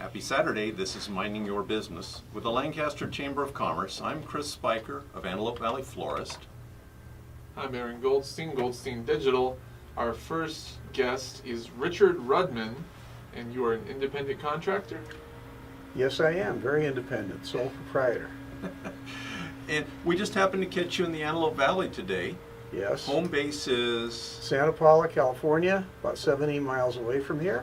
Happy Saturday. This is Minding Your Business with the Lancaster Chamber of Commerce. I'm Chris Spiker of Antelope Valley Florist. I'm Aaron Goldstein, Goldstein Digital. Our first guest is Richard Rudman, and you are an independent contractor? Yes, I am. Very independent, sole proprietor. And we just happened to catch you in the Antelope Valley today. Yes. Home base is... Santa Paula, California, about 70 miles away from here.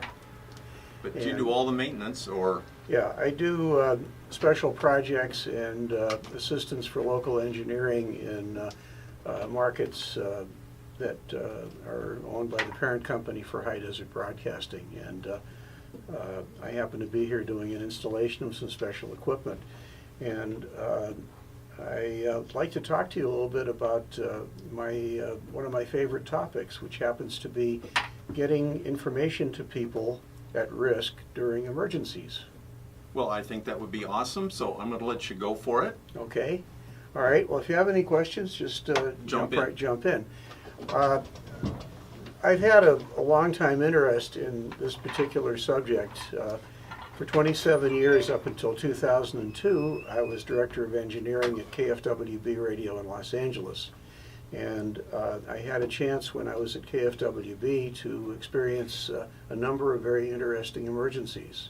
But you do all the maintenance, or... Yeah, I do special projects and assistance for local engineering in markets that are owned by the parent company for High Desert Broadcasting. And I happen to be here doing an installation of some special equipment. And I'd like to talk to you a little bit about one of my favorite topics, which happens to be getting information to people at risk during emergencies. Well, I think that would be awesome, so I'm going to let you go for it. Okay. All right. Well, if you have any questions, just jump in. I've had a long time interest in this particular subject. For 27 years, up until 2002, I was Director of Engineering at KFWB Radio in Los Angeles. And I had a chance when I was at KFWB to experience a number of very interesting emergencies.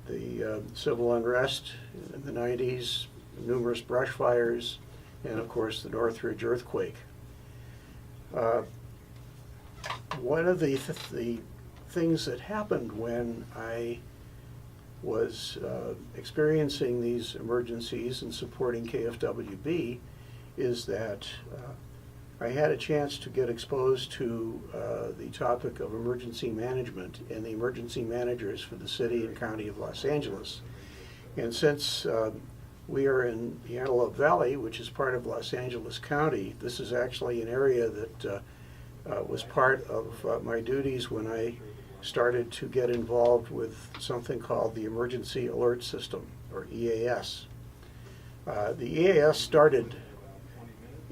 The civil unrest in the 90s, numerous brush fires, and of course the Northridge earthquake. One of the things that happened when I was experiencing these emergencies and supporting KFWB is that I had a chance to get exposed to the topic of emergency management and the emergency managers for the city and county of Los Angeles. And since we are in the Antelope Valley, which is part of Los Angeles County, this is actually an area that was part of my duties when I started to get involved with something called the Emergency Alert System, or EAS. The EAS started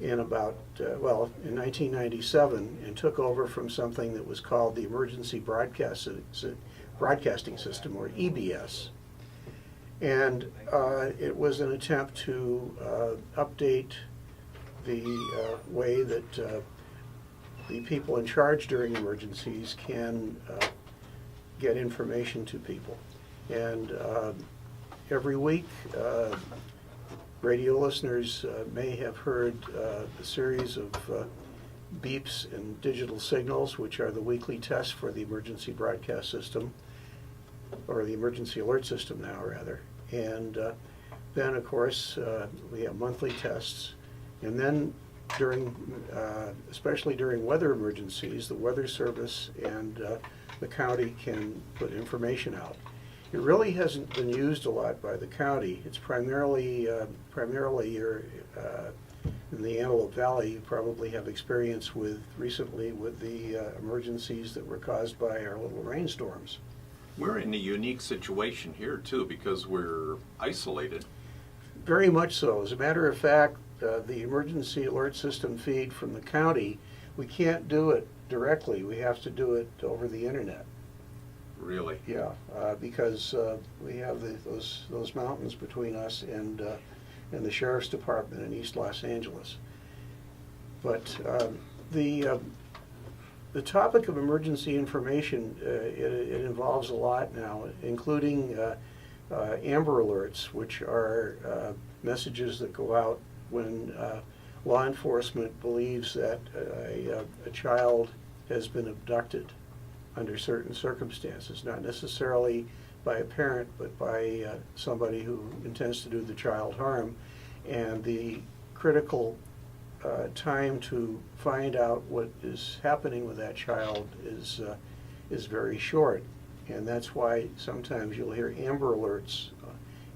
in in 1997 and took over from something that was called the Emergency Broadcasting System, or EBS. And it was an attempt to update the way that the people in charge during emergencies can get information to people. And every week, radio listeners may have heard a series of beeps and digital signals, which are the weekly tests for the emergency broadcast system, or the emergency alert system now, rather. And then, of course, we have monthly tests. And then especially during weather emergencies, the Weather Service and the county can put information out. It really hasn't been used a lot by the county. It's primarily you're in the Antelope Valley. You probably have experience recently with the emergencies that were caused by our little rainstorms. We're in a unique situation here, too, because we're isolated. Very much so. As a matter of fact, the emergency alert system feed from the county, we can't do it directly. We have to do it over the internet. Really? Yeah, because we have those mountains between us and the sheriff's department in East Los Angeles. But the topic of emergency information it involves a lot now, including Amber Alerts, which are messages that go out when law enforcement believes that a child has been abducted under certain circumstances, not necessarily by a parent, but by somebody who intends to do the child harm. And the critical time to find out what is happening with that child is very short. And that's why sometimes you'll hear Amber Alerts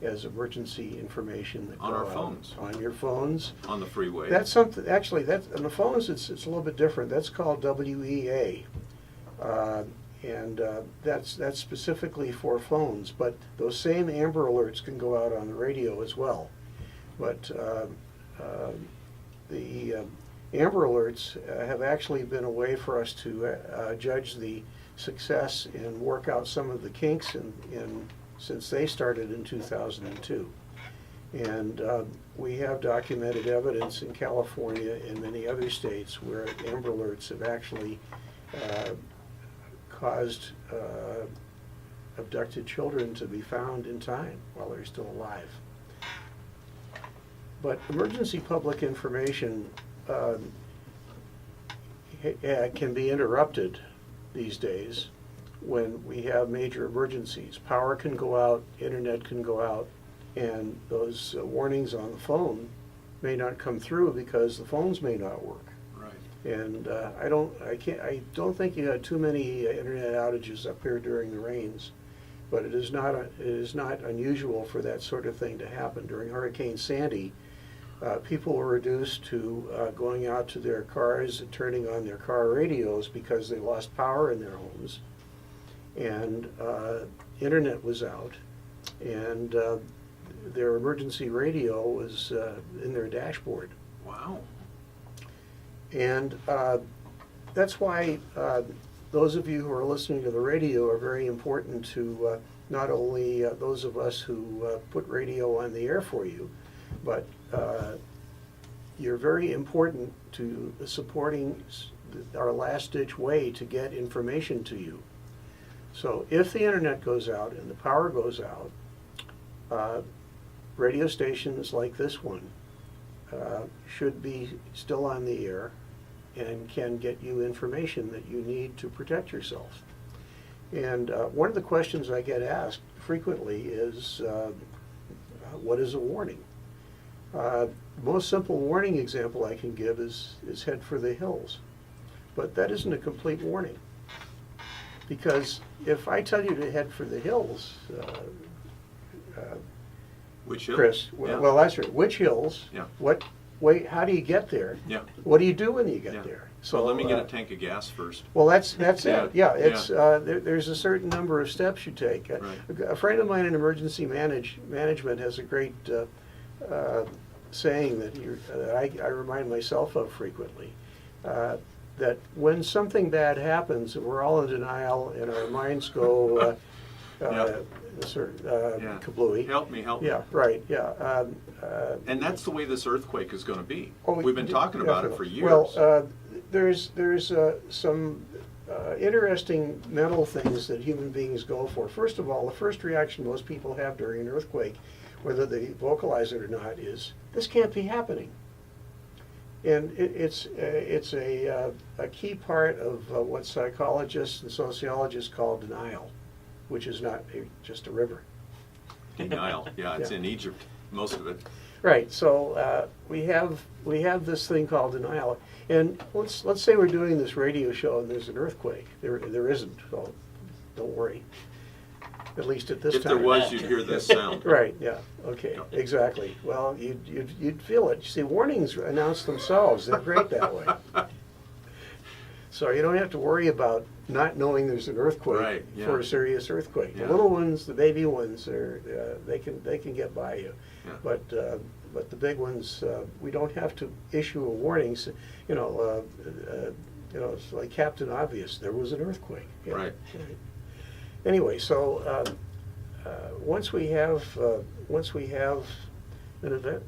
as emergency information that on go our out phones, on your phones, on the freeway. That's something. Actually, that's on the phones. It's a little bit different. That's called WEA, and that's specifically for phones. But those same Amber Alerts can go out on the radio as well. But the Amber Alerts have actually been a way for us to judge the success and work out some of the kinks since they started in 2002. And we have documented evidence in California and many other states where Amber Alerts have actually caused abducted children to be found in time while they're still alive. But emergency public information can be interrupted these days when we have major emergencies. Power can go out, internet can go out, and those warnings on the phone may not come through because the phones may not work. Right. And I don't think you had too many internet outages up here during the rains, but it is not unusual for that sort of thing to happen. During Hurricane Sandy, people were reduced to going out to their cars and turning on their car radios because they lost power in their homes, and internet was out, and their emergency radio was in their dashboard. Wow. And that's why those of you who are listening to the radio are very important to not only those of us who put radio on the air for you, but you're very important to supporting our last-ditch way to get information to you. So if the internet goes out and the power goes out, radio stations like this one should be still on the air and can get you information that you need to protect yourself. And one of the questions I get asked frequently is, what is a warning? Most simple warning example I can give is head for the hills. But that isn't a complete warning. Because if I tell you to head for the hills, Which hill? Chris, Yeah. well, that's right. Which hills? Yeah. How do you get there? Yeah. What do you do when you get Yeah. there? So let me get a tank of gas first. Well, that's Yeah, it. Yeah, it's yeah. there's a certain number of steps you take. Right. A friend of mine in emergency management has a great saying that I remind myself of frequently. That when something bad happens, we're all in denial, and our minds go Yeah. kablooey. Help me. Yeah, right. Yeah. And that's the way this earthquake is going to be. Oh, We've been talking about it for years. Well, there's some interesting mental things that human beings go for. First of all, the first reaction most people have during an earthquake, whether they vocalize it or not, is, this can't be happening. And it's a key part of what psychologists and sociologists call denial, which is not just a river. Denial. Yeah, it's Yeah. in Egypt, most of it. Right. So we have this thing called denial, and let's say we're doing this radio show and there's an earthquake. There isn't. So don't worry. At least at this If time. there was, you'd hear this sound. Right. Yeah. Okay. Yeah. Exactly. Well, you'd feel it. You see, warnings announce themselves. They're great that way. So you don't have to worry about not knowing there's an earthquake Right, yeah. for a serious earthquake. Yeah. The little ones, the baby ones, they can get by you. Yeah. But the big ones, we don't have to issue a warning. So, it's like Captain Obvious. There was an earthquake. Yeah. Right. Anyway, so once we have an event,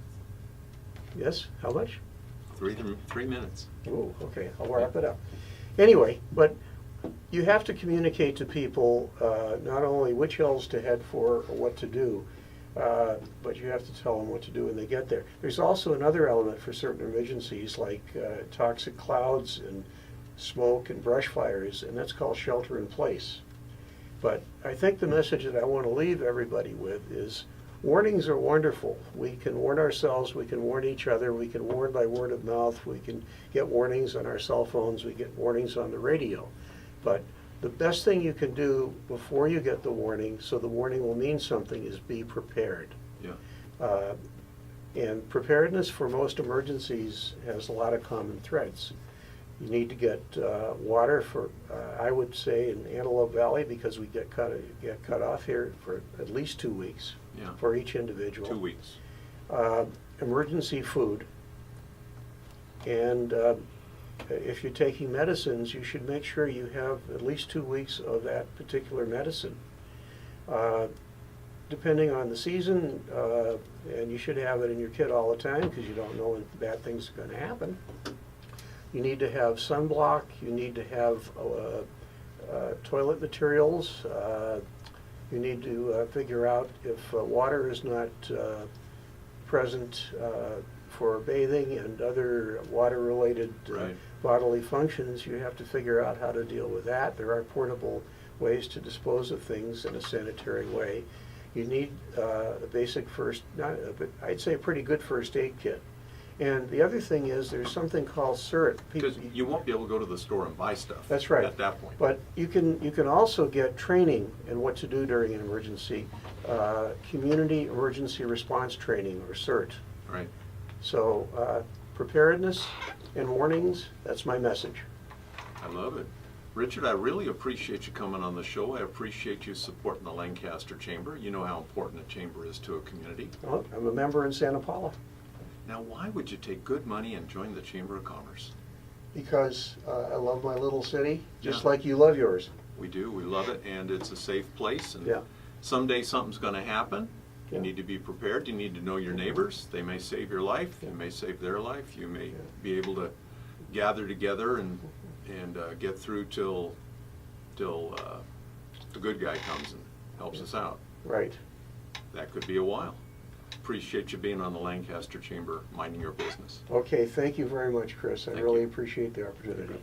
yes, how much? 3 minutes. Oh, okay, I'll wrap it up. Anyway, but you have to communicate to people not only which hills to head for or what to do, but you have to tell them what to do when they get there. There's also another element for certain emergencies like toxic clouds and smoke and brush fires, and that's called shelter in place. But I think the message that I want to leave everybody with is warnings are wonderful. We can warn ourselves, we can warn each other, we can warn by word of mouth, we can get warnings on our cell phones, we get warnings on the radio. But the best thing you can do before you get the warning, so the warning will mean something, is be prepared. Yeah. And preparedness for most emergencies has a lot of common threads. You need to get water for, I would say, in Antelope Valley, because we get cut off here for at least 2 weeks. Yeah. For each individual. 2 weeks. Emergency food, and if you're taking medicines, you should make sure you have at least 2 weeks of that particular medicine. Depending on the season, and you should have it in your kit all the time because you don't know when bad things are going to happen. You need to have sunblock. You need to have toilet materials. You need to figure out if water is not present for bathing and other water-related Right. bodily functions. You have to figure out how to deal with that. There are portable ways to dispose of things in a sanitary way. You need a basic but I'd say a pretty good first aid kit. And the other thing is there's something called CERT. Because you won't be able to go to the store and buy stuff. That's right. At that point. But you can also get training in what to do during an emergency, community emergency response training, or CERT. Right. So preparedness and warnings, that's my message. I love it. Richard, I really appreciate you coming on the show. I appreciate you supporting the Lancaster Chamber. You know how important a chamber is to a community. Well, I'm a member in Santa Paula Now, why would you take good money and join the Chamber of Commerce? because I love my little city, just Yeah. like you love yours. We do. We love it, and it's a safe place. And Yeah. someday something's going to happen. You Yeah. need to be prepared. You need to know your neighbors. They may save your life. You may save their life. You may be able to gather together and get through till the good guy comes and helps us out. Right. That could be a while. Appreciate you being on the Lancaster Chamber, minding your business. Okay, thank you very much, Chris. I Thank really you. appreciate the opportunity.